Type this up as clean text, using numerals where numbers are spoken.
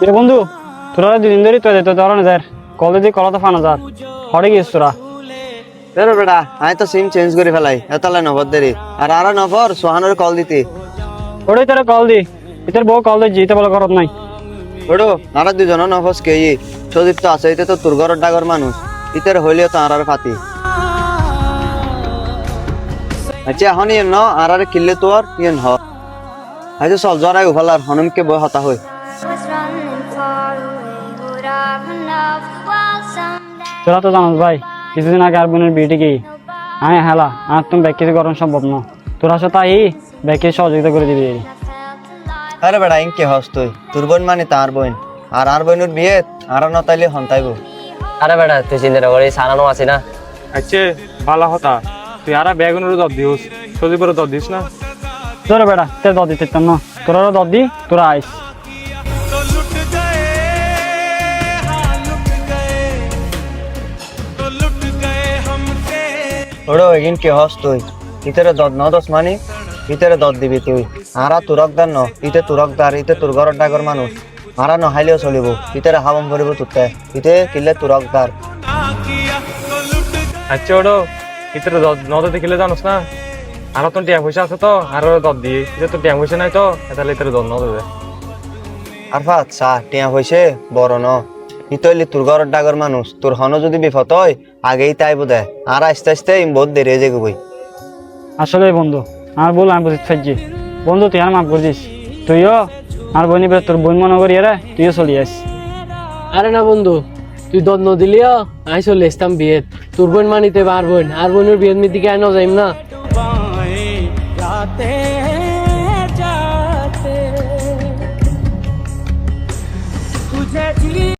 এ বন্ধু তোরা দুদিন ধরে তো যেতে ধরো না যার কলেজে কলা তো ফানা যার হরে গিয়েছ তোরা বেরো বেটা আমি তো সিম চেঞ্জ করে ফেলাই এতলা নবর দেরি আর নবর সোহানোর কল দিতে ওটাই তোরা কল দি এটার বউ কল দিয়ে যেতে বলে করত নাই ওড়ো আর দুজন নফস কে সদীপ তো আছে এতে তো তোর ঘরের ডাগর মানুষ ইতের হইলেও তো আর ফাতি আচ্ছা এখন ইয়ে ন আর কিনলে তো আর ইয়েন হ আচ্ছা চল জরাই উফালার হনুমকে বই হতা হই তোরা তো জানাস ভাই কিছুদিন আগে আর বোনের বিয়েটি কি আমি হেলা আর তুমি ব্যাগ কিছু করানো সম্ভব না তোরা সাথে তাই ব্যাগকে সহযোগিতা করে দিবি আরে বেটা ইনকে হস তুই তোর বোন মানে তার বোন আর বোনের বিয়ে আর নতাইলে হন্তাইব আরে বেটা তুই চিন্তা করি সারানো আছে না আচ্ছা ভালো হতা তুই আর বেগুনের দর দিস সজিবের দর দিস না তোরা বেড়া তোর দর দিতে না তোরা দর দি তোরা আইস ওড়ো এগিন কে হস তুই ইতেরে দদ ন দশ মানি ইতেরে দদ দিবি তুই আরা তুরকদার ন ইতে তুরকদার ইতে তোর ঘরের ডাগর মানুষ আরা নহাইলেও চলিব ইতেরে হাবম করিব তুতে ইতে কিলে তুরকদার আচ্ছা ওটো ইতরে নদ দেখিলে জানোস না আর তো টিয়া পয়সা আছে তো আর দর দিয়ে এটা তো টিয়া পয়সা নাই তো তাহলে ইতরে দর নদ দে আর ফাত চা টিয়া হইছে বড় ন ইতইলি তোর ঘরের ডাগর মানুষ তোর হন যদি বিপদ হয় আগেই তাইব দে আর আস্তে আস্তে বহুত দেরি হয়ে যাবে বই আসলে বন্ধু আমার বল আমি বুঝতে পারছি বন্ধু তুই আর মাফ করে দিস তুইও আর বোন তোর বোন মনে করি রে তুইও চলি আস আরে না বন্ধু তুই দদ ন দিলিও আই চলে আসতাম বিয়েত তোর বোন মানিতে আর বোনের বিয়ের দিকে আয় ন যাইম না